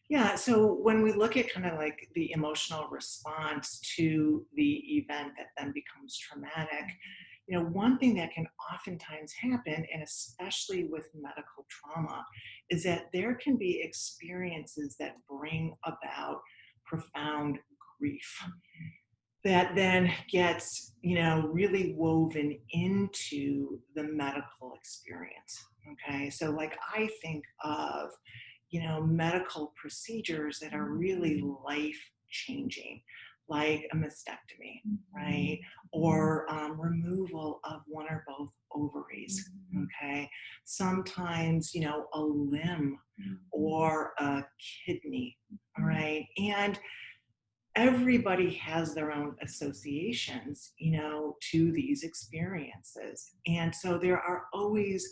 Yeah, so when we look at kind of like the emotional response to the event that then becomes traumatic, one thing that can oftentimes happen, and especially with medical trauma, is that there can be experiences that bring about profound grief that then gets, really woven into the medical experience. Okay. So, like, I think of, medical procedures that are really life changing, like a mastectomy, right? Or removal of one or both ovaries. Okay. Sometimes, a limb or a kidney. All right. And everybody has their own associations, to these experiences. And so there are always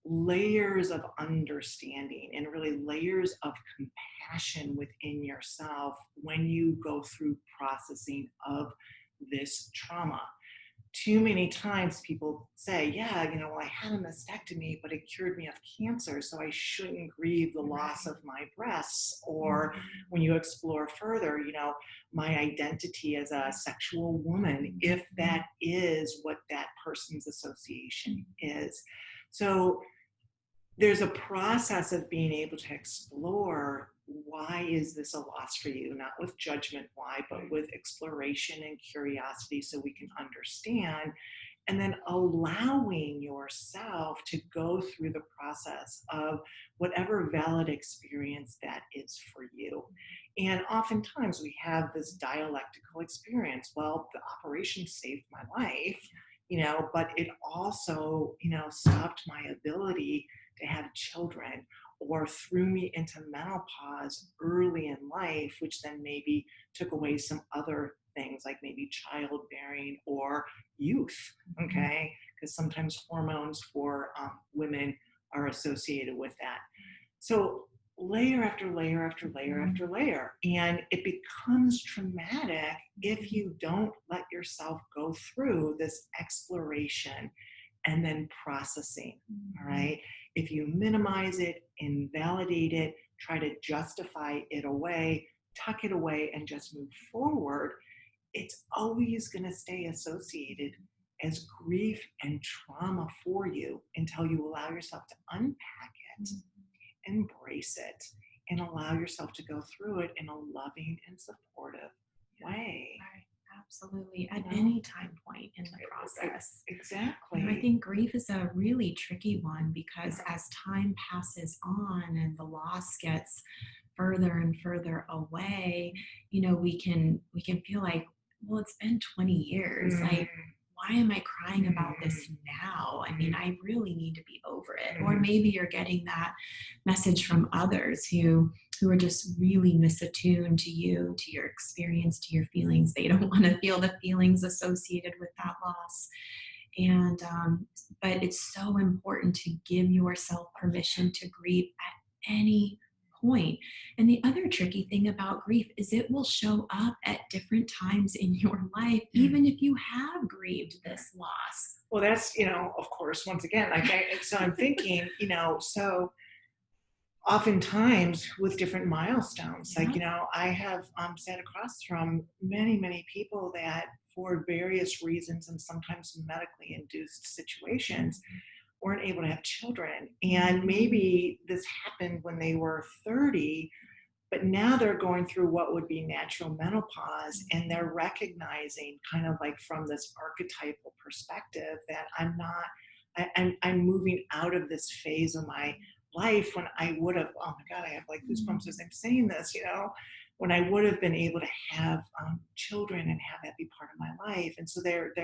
layers of understanding and really layers of compassion within yourself when you go through processing of this trauma. Too many times people say, yeah, well, I had a mastectomy, but it cured me of cancer, so I shouldn't grieve the loss of my breasts. Or when you explore further, my identity as a sexual woman, if that is what that person's association is. So there's a process of being able to explore, why is this a loss for you? Not with judgment why, but with exploration and curiosity so we can understand. And then allowing yourself to go through the process of whatever valid experience that is for you. And oftentimes we have this dialectical experience. Well, the operation saved my life, but it also, stopped my ability to have children, or threw me into menopause early in life, which then maybe took away some other things like maybe childbearing or youth. Okay. Because sometimes hormones for women are associated with that. So layer after layer after layer after layer. And it becomes traumatic if you don't let yourself go through this exploration and then processing. All right. If you minimize it, invalidate it, try to justify it away, tuck it away, and just move forward, it's always going to stay associated as grief and trauma for you until you allow yourself to unpack it, embrace it, and allow yourself to go through it in a loving and supportive way. Right. Absolutely. At any time point in the process. Exactly. I think grief is a really tricky one because as time passes on and the loss gets further and further away, we can feel like, well, it's been 20 years. Like, why am I crying about this now? I mean, I really need to be over it. Or maybe you're getting that message from others who are just really misattuned to you, to your experience, to your feelings. They don't want to feel the feelings associated with that loss. And but it's so important to give yourself permission to grieve at any point. And the other tricky thing about grief is it will show up at different times in your life, even if you have grieved this loss. Well, that's, of course, once again, so I'm thinking, so oftentimes with different milestones, like, I have sat across from many, many people that for various reasons and sometimes medically induced situations weren't able to have children. And maybe this happened when they were 30, but now they're going through what would be natural menopause, and they're recognizing kind of like from this archetypal perspective that I'm moving out of this phase of my life when I would have, oh my God, I have like goosebumps as I'm saying this, when I would have been able to have children and have that be part of my life. And so there's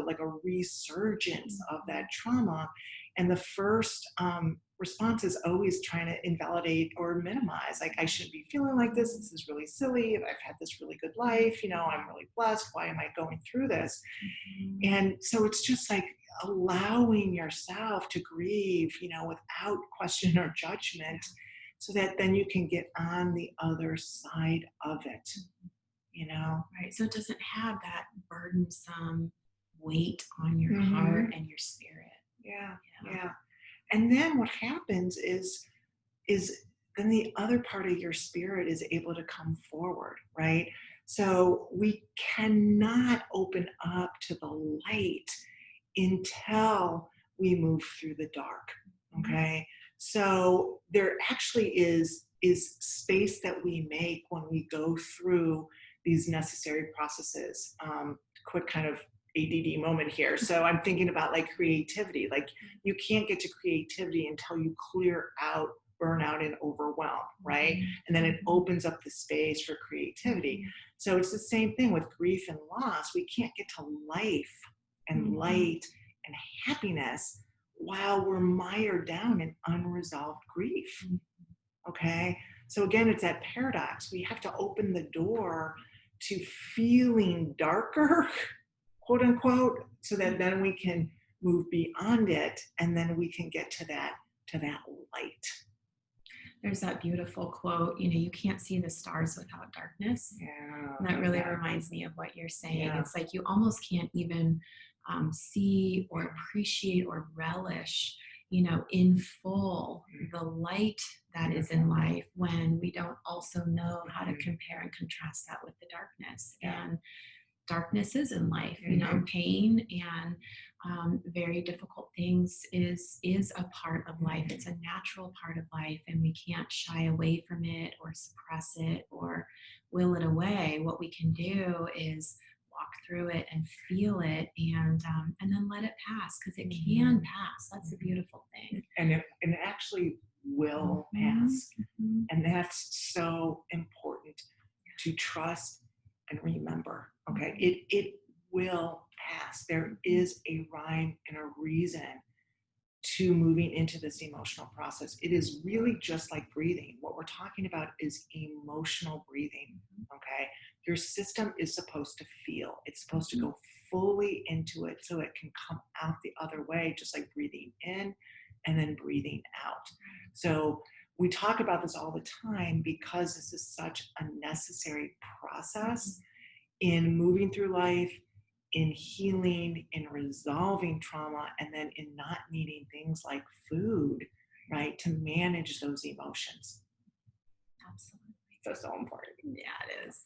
like a resurgence of that trauma. And the first response is always trying to invalidate or minimize. Like, I shouldn't be feeling like this. This is really silly. I've had this really good life. I'm really blessed. Why am I going through this? And so it's just like allowing yourself to grieve, without question or judgment, so that then you can get on the other side of it, Right. So it doesn't have that burdensome weight on your heart and your spirit. Yeah. And then what happens is then the other part of your spirit is able to come forward, right? So we cannot open up to the light until we move through the dark. Okay. So there actually is space that we make when we go through these necessary processes. Quick kind of ADD moment here. So I'm thinking about like creativity. Like you can't get to creativity until you clear out burnout and overwhelm, right? And then it opens up the space for creativity. So it's the same thing with grief and loss. We can't get to life and light and happiness while we're mired down in unresolved grief. Okay. So again, it's that paradox. We have to open the door to feeling darker, quote unquote, so that then we can move beyond it and then we can get to that light. There's that beautiful quote, you can't see the stars without darkness. Yeah. And that really reminds me of what you're saying. Yeah. It's like you almost can't even see or appreciate or relish, in full the light that is in life when we don't also know how to compare and contrast that with the darkness. And darkness is in life, pain and very difficult things is a part of life. It's a natural part of life, and we can't shy away from it or suppress it or will it away. What we can do is walk through it and feel it, and then let it pass, because it can pass. That's the beautiful thing. And it actually will pass. And that's so important to trust and remember. Okay. It will pass. There is a rhyme and a reason to moving into this emotional process. It is really just like breathing. What we're talking about is emotional breathing. Okay. Your system is supposed to feel, it's supposed to go fully into it so it can come out the other way, just like breathing in and then breathing out. So we talk about this all the time because this is such a necessary process in moving through life, in healing, in resolving trauma, and then in not needing things like food, right, to manage those emotions. Absolutely. So important. Yeah, it is.